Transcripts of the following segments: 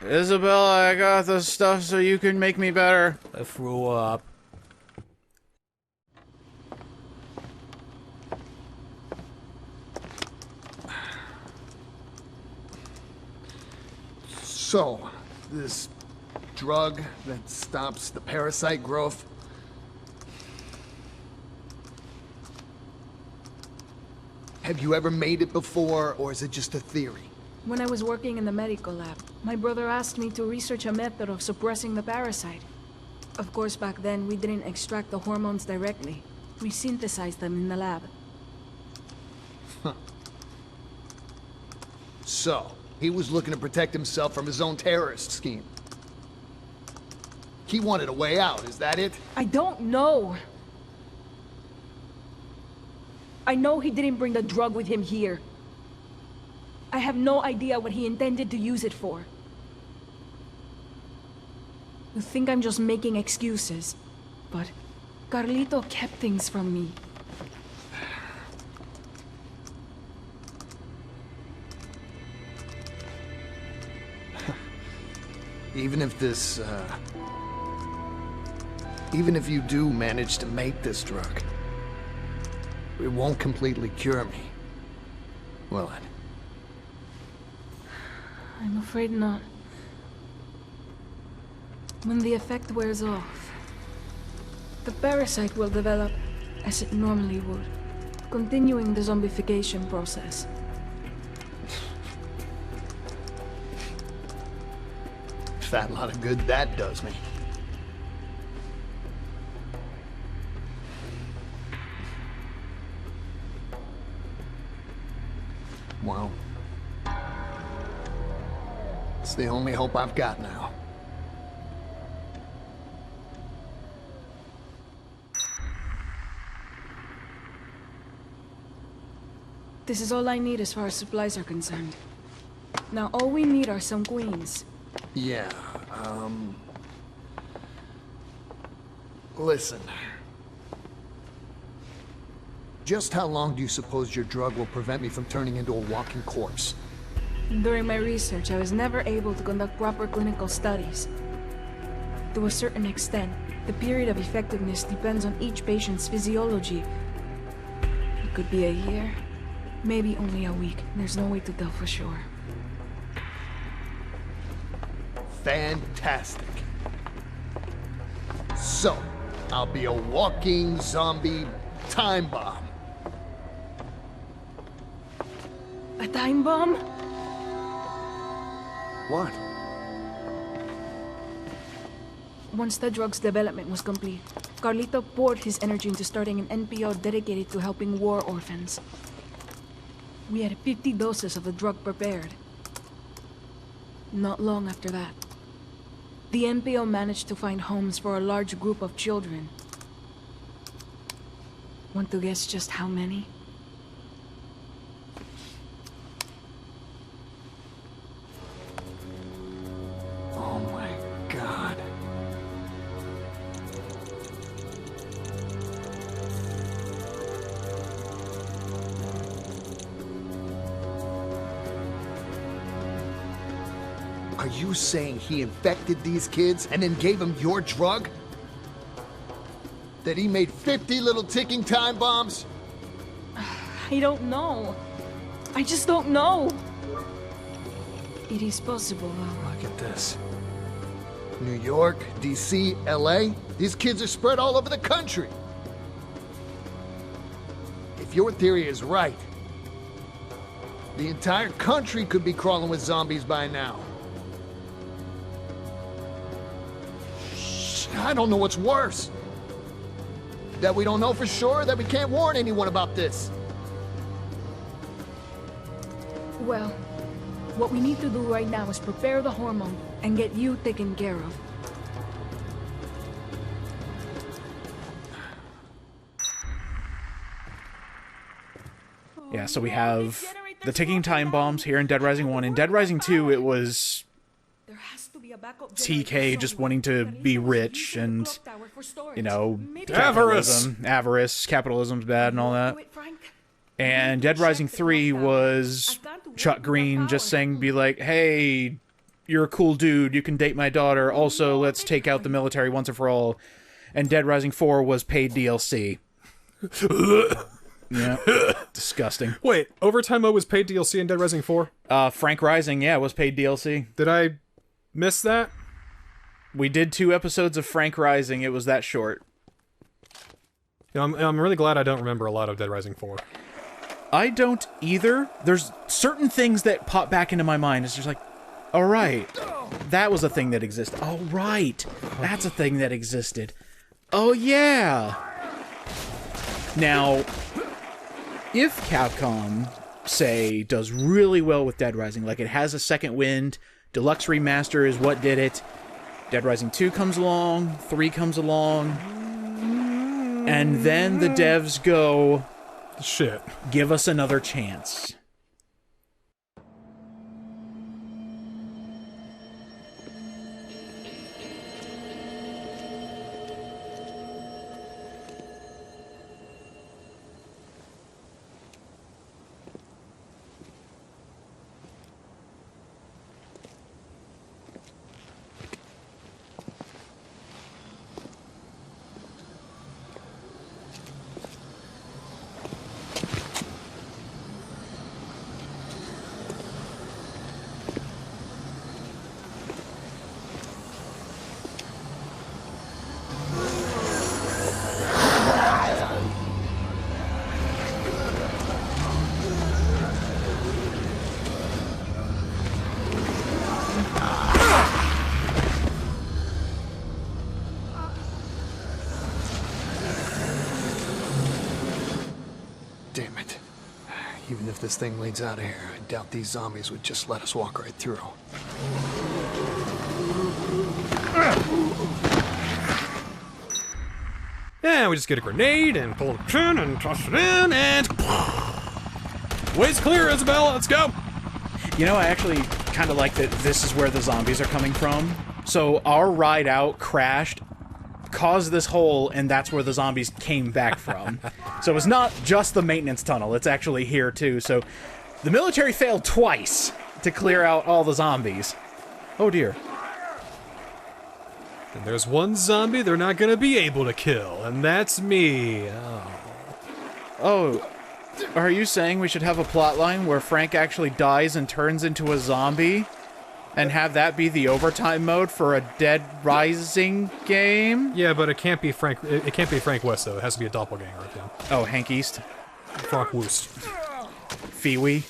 Isabella, I got the stuff so you can make me better. I threw up. So, this drug that stops the parasite growth. Have you ever made it before, or is it just a theory? When I was working in the medical lab, my brother asked me to research a method of suppressing the parasite. Of course, back then, we didn't extract the hormones directly. We synthesized them in the lab. So, he was looking to protect himself from his own terrorist scheme. He wanted a way out, is that it? I don't know. I know he didn't bring the drug with him here. I have no idea what he intended to use it for. You think I'm just making excuses, but Carlito kept things from me. Even if this, even if you do manage to make this drug, it won't completely cure me, will it? I'm afraid not. When the effect wears off, the parasite will develop as it normally would, continuing the zombification process. Fat lot of good that does me. Well, it's the only hope I've got now. This is all I need as far as supplies are concerned. Now all we need are some queens. Yeah, listen. Just how long do you suppose your drug will prevent me from turning into a walking corpse? During my research, I was never able to conduct proper clinical studies. To a certain extent, the period of effectiveness depends on each patient's physiology. It could be a year, maybe only a week. There's no way to tell for sure. Fantastic. So, I'll be a walking zombie time bomb. A time bomb? What? Once the drug's development was complete, Carlito poured his energy into starting an NPO dedicated to helping war orphans. We had 50 doses of the drug prepared. Not long after that, the NPO managed to find homes for a large group of children. Want to guess just how many? Oh my God. Are you saying he infected these kids and then gave them your drug? That he made 50 little ticking time bombs? I don't know. I just don't know. It is possible, though. Look at this. New York, DC, LA. These kids are spread all over the country. If your theory is right, the entire country could be crawling with zombies by now. I don't know what's worse. That we don't know for sure, that we can't warn anyone about this. Well, what we need to do right now is prepare the hormone and get you taken care of. Yeah, so we have the ticking time bombs here in Dead Rising 1. In Dead Rising 2, it was TK just wanting to be rich and, you know, avarice, capitalism's bad and all that. And Dead Rising 3 was Chuck Green just saying, be like, hey, you're a cool dude, you can date my daughter, also let's take out the military once and for all. And Dead Rising 4 was paid DLC. Yeah, disgusting. Wait, Overtime Mode was paid DLC in Dead Rising 4? Frank Rising, yeah, was paid DLC. Did I miss that? We did 2 episodes of Frank Rising, it was that short. You know, I'm really glad I don't remember a lot of Dead Rising 4. I don't either. There's certain things that pop back into my mind. It's just like, all right, that was a thing that existed. All right, that's a thing that existed. Oh, yeah. Now, if Capcom, say, does really well with Dead Rising, like it has a second wind, Deluxe Remaster is what did it, Dead Rising 2 comes along, 3 comes along, and then the devs go, shit, give us another chance. Damn it. Even if this thing leads out of here, I doubt these zombies would just let us walk right through. Yeah, we just get a grenade and pull the pin and toss it in and... Way's clear, Isabela, let's go! You know, I actually kind of like that this is where the zombies are coming from. So our ride out crashed, caused this hole, and that's where the zombies came back from. So it's not just the maintenance tunnel, it's actually here too. So the military failed twice to clear out all the zombies. Oh dear. And there's one zombie they're not gonna be able to kill, and that's me. Oh, are you saying we should have a plotline where Frank actually dies and turns into a zombie? And have that be the overtime mode for a Dead Rising game? Yeah, but it can't be Frank. It can't be Frank West though. It has to be a doppelganger of him. Oh, Hank East. Frank Woost. Feewee.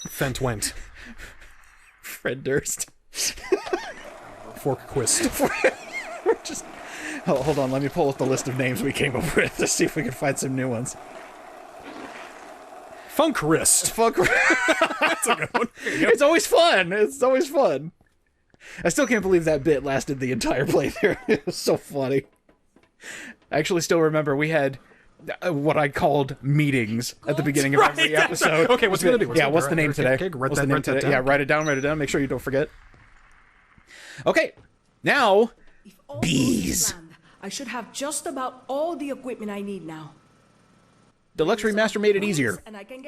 Fent Went. Fred Durst. Forkquist. Just hold on. Let me pull up the list of names we came up with to see if we can find some new ones. Funkrist. That's a good one. It's always fun. It's always fun. I still can't believe that bit lasted the entire playthrough. It was so funny. I actually still remember we had what I called meetings at the beginning of every episode. Okay, what's it going to be? What's the name today? Okay, what's the name today? Yeah, write it down. Make sure you don't forget. Okay, now, bees. I should have just about all the equipment I need now. Deluxe Remaster made it easier.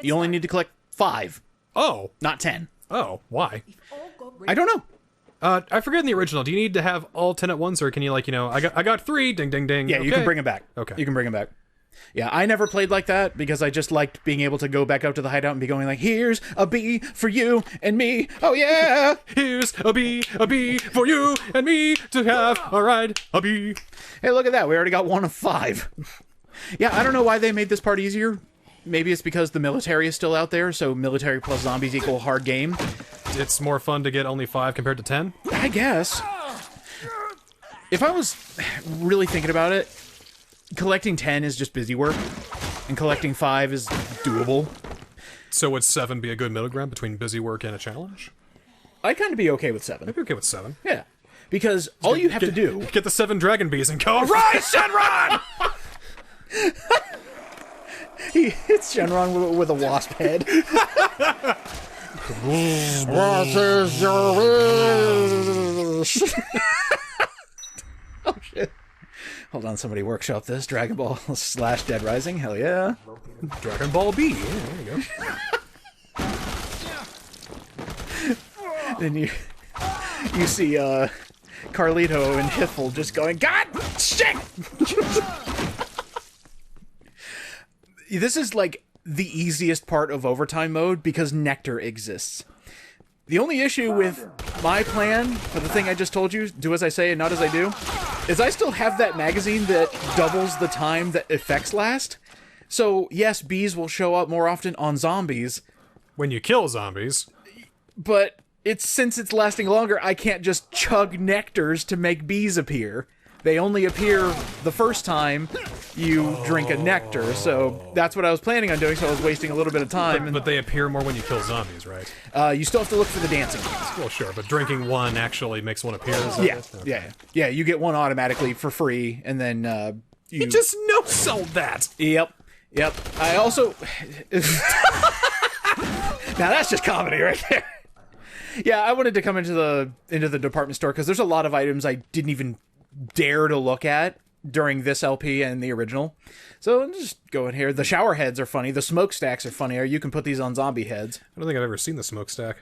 You only need to collect 5. Oh. Not 10. Oh, why? I don't know. I forget in the original, do you need to have all 10 at once, or can you, like, you know, I got 3, ding, ding, ding. Yeah, okay. You can bring them back. Okay. You can bring them back. Yeah, I never played like that because I just liked being able to go back out to the hideout and be going like, here's a bee for you and me. Oh, yeah. Here's a bee for you and me to have. All right, a bee. Hey, look at that. We already got 1 of 5. Yeah, I don't know why they made this part easier. Maybe it's because the military is still out there, so military plus zombies equal hard game. It's more fun to get only 5 compared to 10? I guess. If I was really thinking about it, collecting 10 is just busy work, and collecting 5 is doable. So would 7 be a good middle ground between busy work and a challenge? I'd kind of be okay with 7. I'd be okay with 7. Yeah. Because all you have to do... Get the 7 dragon bees and go, rise, Shenron! He hits Shenron with a wasp head. What is your wish? Oh shit. Hold on, somebody workshop this. Dragon Ball / Dead Rising, hell yeah. Dragon Ball B, yeah, there you go. then you see Carlito and Hiffle just going, God shit! This is like the easiest part of overtime mode because Nectar exists. The only issue with my plan for the thing I just told you, do as I say and not as I do, is I still have that magazine that doubles the time that effects last. So, yes, bees will show up more often on zombies. When you kill zombies. But since it's lasting longer, I can't just chug nectars to make bees appear. They only appear the first time you drink a nectar, so that's what I was planning on doing, so I was wasting a little bit of time. But they appear more when you kill zombies, right? You still have to look for the dancing ones. Well, sure, but drinking one actually makes one appear. Yeah, yeah, you get one automatically for free, and then you just no-sold that! Yep. I also... Now that's just comedy right there. Yeah, I wanted to come into the department store, because there's a lot of items I didn't even dare to look at during this LP and the original. So I'll just go in here. The shower heads are funny. The smokestacks are funny, or you can put these on zombie heads. I don't think I've ever seen the smokestack.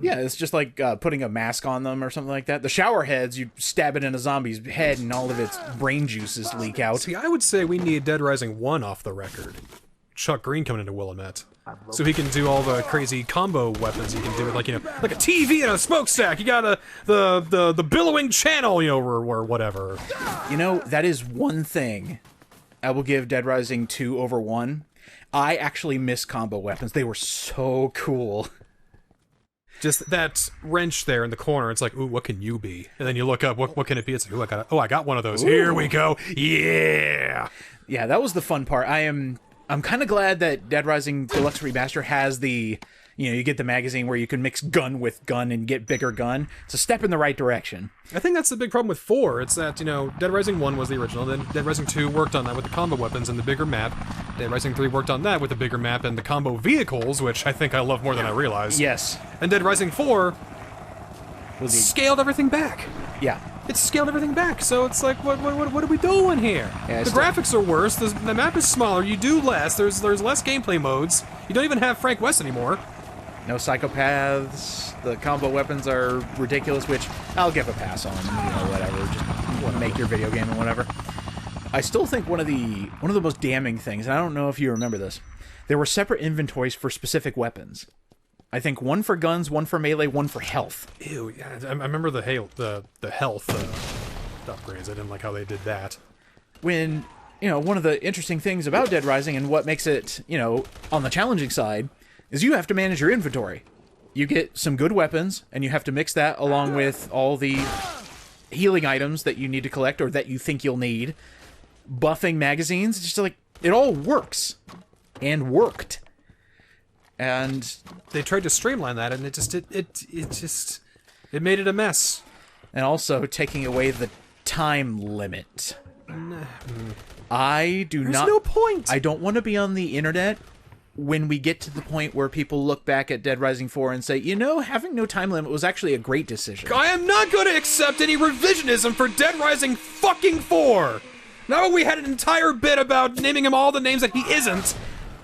Yeah, it's just like putting a mask on them or something like that. The shower heads, you stab it in a zombie's head and all of its brain juices leak out. See, I would say we need Dead Rising 1 off the record. Chuck Green coming into Willamette. So he can do all the crazy combo weapons he can do with, like, you know, like a TV and a smokestack. You got the billowing channel, you know, or whatever. You know, that is one thing I will give Dead Rising 2 over 1. I actually miss combo weapons. They were so cool. Just that wrench there in the corner, it's like, ooh, what can you be? And then you look up, what can it be? It's like, ooh, I got one of those. Ooh. Here we go. Yeah! Yeah, that was the fun part. I'm kind of glad that Dead Rising Deluxe Remaster has the, you know, you get the magazine where you can mix gun with gun and get bigger gun. It's a step in the right direction. I think that's the big problem with 4. It's that, you know, Dead Rising 1 was the original, then Dead Rising 2 worked on that with the combo weapons and the bigger map. Dead Rising 3 worked on that with the bigger map and the combo vehicles, which I think I love more than I realized. Yes. And Dead Rising 4 scaled everything back. Yeah. It's scaled everything back, so it's like, what are we doing here? Yeah, the graphics are worse, the map is smaller, you do less, there's less gameplay modes, you don't even have Frank West anymore. No psychopaths, the combo weapons are ridiculous, which I'll give a pass on, you know, whatever, just make your video game and whatever. I still think one of the most damning things, and I don't know if you remember this, there were separate inventories for specific weapons. I think one for guns, one for melee, one for health. Ew, yeah, I remember the health upgrades. I didn't like how they did that. When, you know, one of the interesting things about Dead Rising and what makes it, you know, on the challenging side, is you have to manage your inventory. You get some good weapons, and you have to mix that along with all the healing items that you need to collect or that you think you'll need. Buffing magazines, it's just like, it all works. And worked. And they tried to streamline that, and it made it a mess. And also taking away the time limit. There's no point. I don't want to be on the internet when we get to the point where people look back at Dead Rising 4 and say, you know, having no time limit was actually a great decision. I am not going to accept any revisionism for Dead Rising fucking 4. Now we had an entire bit about naming him all the names that he isn't.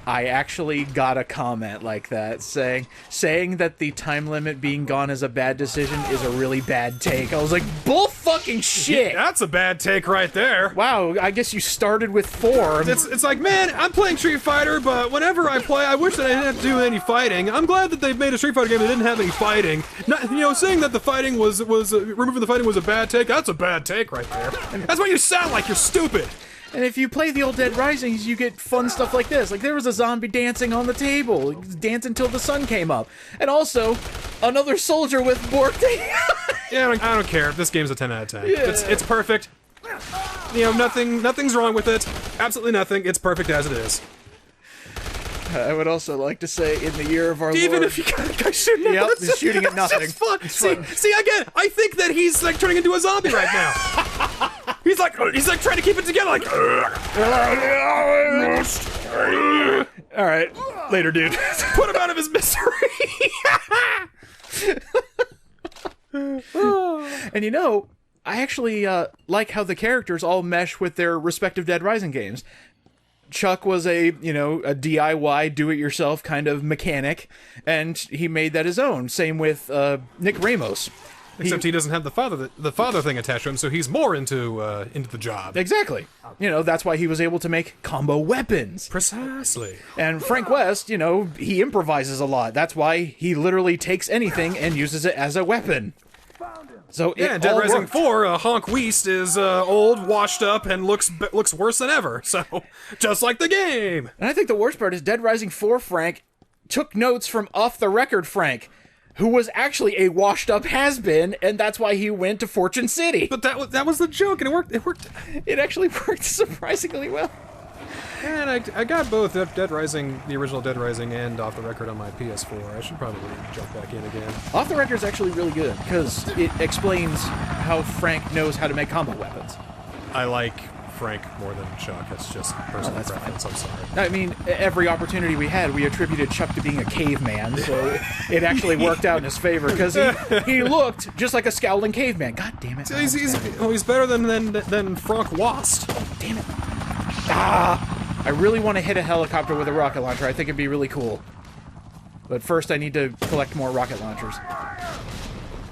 I actually got a comment like that saying that the time limit being gone is a bad decision is a really bad take. I was like, bull fucking shit. That's a bad take right there. Wow, I guess you started with 4. It's like, man, I'm playing Street Fighter, but whenever I play, I wish that I didn't have to do any fighting. I'm glad that they've made a Street Fighter game that didn't have any fighting. Not, you know, saying that the fighting was removing the fighting was a bad take, that's a bad take right there. That's what you sound like, you're stupid. And if you play the old Dead Risings, you get fun stuff like this. Like, there was a zombie dancing on the table. Dancing until the sun came up. And also, another soldier with Bork. Yeah, I don't care. This game's a 10 out of 10. Yeah. It's perfect. You know, nothing's wrong with it. Absolutely nothing. It's perfect as it is. I would also like to say, in the year of our Even Lord... if you got a guy shooting at he's shooting at nothing. It's fun. See, again, I think that he's, like, turning into a zombie right now. He's like trying to keep it together, like... All right, later, dude. Put him out of his misery. And you know, I actually like how the characters all mesh with their respective Dead Rising games. Chuck was a DIY, do-it-yourself kind of mechanic, and he made that his own. Same with Nick Ramos. Except he doesn't have the father thing attached to him, so he's more into the job. Exactly. That's why he was able to make combo weapons. Precisely. And Frank West, he improvises a lot. That's why he literally takes anything and uses it as a weapon. So yeah, it Dead all Rising worked. 4, Honk Weast is old, washed up, and looks worse than ever. So, just like the game. And I think the worst part is Dead Rising 4 Frank took notes from Off the Record Frank, who was actually a washed-up has-been, and that's why he went to Fortune City. But that was the joke, and it worked. It actually worked surprisingly well. And I got both Dead Rising, the original Dead Rising, and Off the Record on my PS4. I should probably jump back in again. Off the Record is actually really good, because it explains how Frank knows how to make combo weapons. I like Frank more than Chuck. That's just personal that's preference. I'm sorry. I mean, every opportunity we had, we attributed Chuck to being a caveman, so it actually worked out in his favor, because he looked just like a scowling caveman. God damn it. He's better than Frank Wast. Damn it. I really want to hit a helicopter with a rocket launcher. I think it'd be really cool. But first, I need to collect more rocket launchers.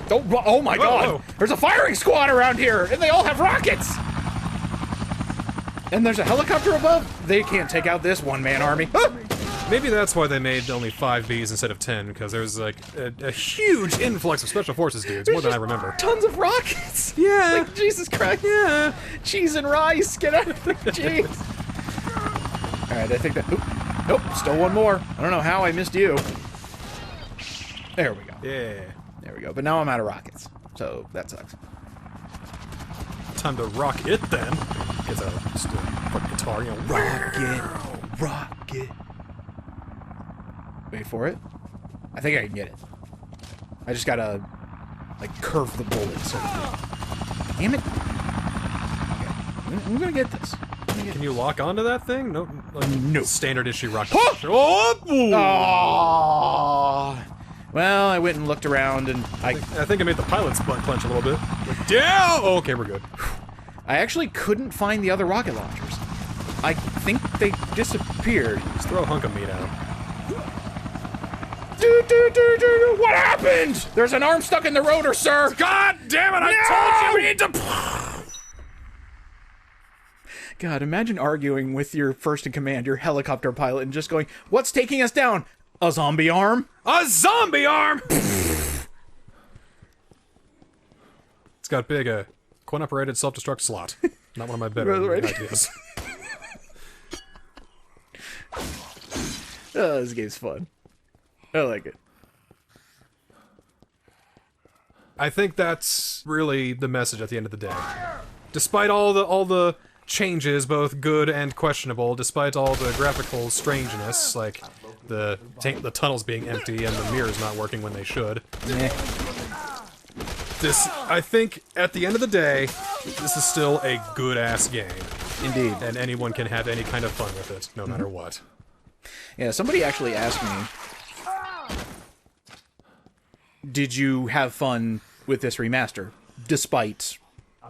Oh my god! Whoa. There's a firing squad around here, and they all have rockets! And there's a helicopter above? They can't take out this one-man army. Ah! Maybe that's why they made only 5 Bs instead of 10, because there's like a huge influx of special forces dudes, more than I remember. Tons of rockets! Yeah. Like, Jesus Christ. Yeah. Cheese and rice, get out of the cheese. Alright, I think that... Nope, still one more. I don't know how I missed you. There we go. Yeah. There we go. But now I'm out of rockets. So, that sucks. Time to rock it then. Gets a fucking guitar, Rocket. Wait for it. I think I can get it. I just gotta, like, curve the bullet, so to speak. Damn it. Okay. I'm gonna get this. Can you lock onto that thing? No. Like, No. Standard issue rocket. Huh! Oh! Well, I went and looked around, and I think I made the pilot's butt clench a little bit. Like, down! Oh, okay, we're good. I actually couldn't find the other rocket launchers. I think they disappeared. Just throw a hunk of meat at him. What happened? There's an arm stuck in the rotor, sir! God damn it! I told you we need to. God, imagine arguing with your first in command, your helicopter pilot, and just going, "What's taking us down? A zombie arm? A zombie arm! It's got big, coin-operated self-destruct slot. Not one of my better ideas. Oh, this game's fun. I like it. I think that's really the message at the end of the day. Despite all the changes, both good and questionable, despite all the graphical strangeness, like the tunnels being empty and the mirrors not working when they should. I think, at the end of the day, this is still a good-ass game. Indeed. And anyone can have any kind of fun with it, no matter what. Yeah, somebody actually asked me, did you have fun with this remaster, despite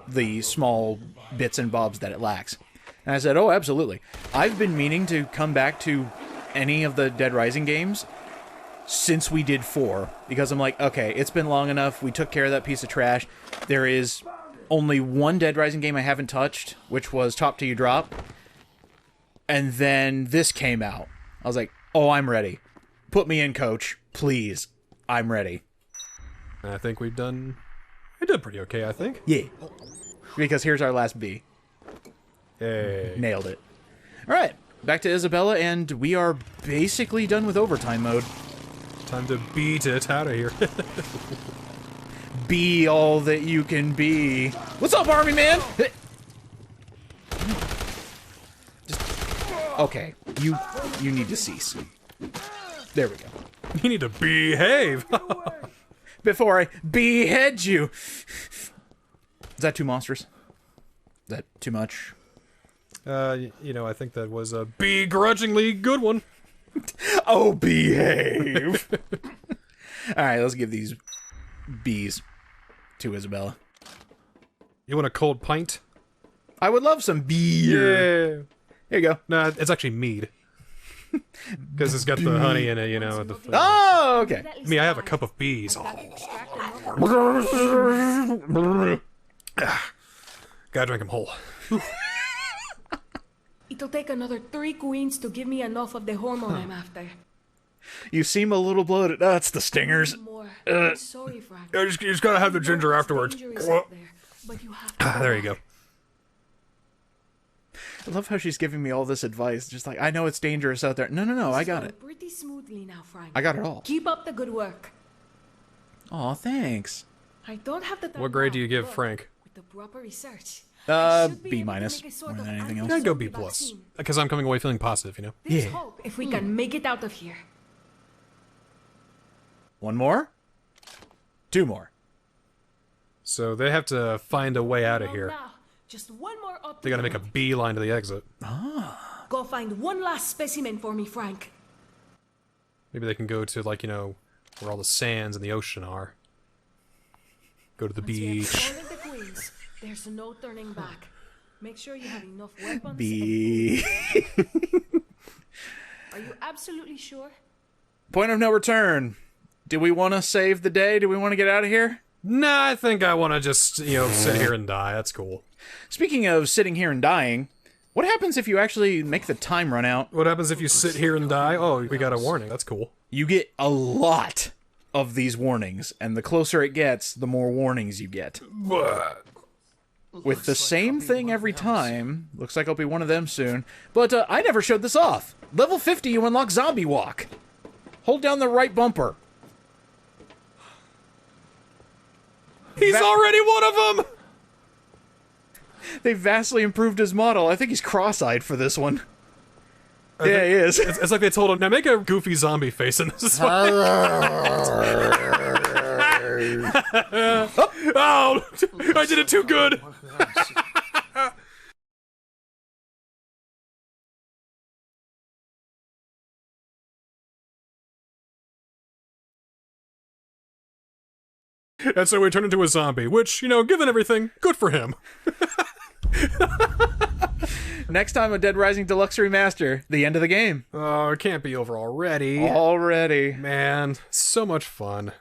the small bits and bobs that it lacks? And I said, oh, absolutely. I've been meaning to come back to any of the Dead Rising games since we did 4, because I'm like, okay, it's been long enough, we took care of that piece of trash. There is only one Dead Rising game I haven't touched, which was Top Till You Drop, and then this came out. I was like, oh, I'm ready. Put me in, coach, please. I'm ready. I think we did pretty okay, I think. Yeah. Because here's our last B. Hey. Nailed it. Alright, back to Isabela, and we are basically done with overtime mode. Time to beat it out of here. Be all that you can be. What's up, Army Man? Just, okay, you need to cease. There we go. You need to behave. Before I behead you. Is that too monstrous? Is that too much? I think that was a begrudgingly good one. Oh, behave. Alright, let's give these bees to Isabela. You want a cold pint? I would love some beer. Yeah. Here you go. Nah, it's actually mead. Because it's got the honey in it, you know. Oh, okay. Me, I have a cup of bees. Gotta drink them whole. It'll take another 3 queens to give me enough of the hormone I'm after. You seem a little bloated. Oh, it's the stingers. More. I'm sorry, Frank. You just gotta have the ginger afterwards. There you go. I love how she's giving me all this advice. Just like, I know it's dangerous out there. No, I got it. Pretty smoothly now, Frank. I got it all. Keep up the good work. Aw, thanks. I don't have the time What grade now, do you give but Frank? With the proper research, I should be B able to minus, make a sort more of than anything else. I'd go B+. anti-zombie vaccine. Because I'm coming away feeling positive, you know? There's Yeah. hope if we can make it out of here. One more? 2 more. So they have to find a way out of here. Now, just one more up. They gotta make a beeline to the exit. Go find one last specimen for me, Frank. Maybe they can go to, like, you know, where all the sands and the ocean are. Go to the Once we have beach. stolen the queens, there's no turning back. Make sure you have enough weapons. B. Are you absolutely sure? Point of no return. Do we want to save the day? Do we want to get out of here? Nah, I think I want to just, you know, sit here and die. That's cool. Speaking of sitting here and dying, what happens if you actually make the time run out? What happens if you sit here and die? Oh, we got a warning. That's cool. You get a lot of these warnings, and the closer it gets, the more warnings you get. With the same thing every time. Looks like I'll be one of them soon. But I never showed this off. Level 50, you unlock Zombie Walk. Hold down the right bumper. He's already one of them! They vastly improved his model. I think he's cross-eyed for this one. Yeah, he is. It's like they told him, now make a goofy zombie face and this is what... Oh! I did it too good! And so he turned into a zombie, which, you know, given everything, good for him. Next time on Dead Rising Deluxe Remaster, the end of the game. Oh, it can't be over already. Already. Man, so much fun.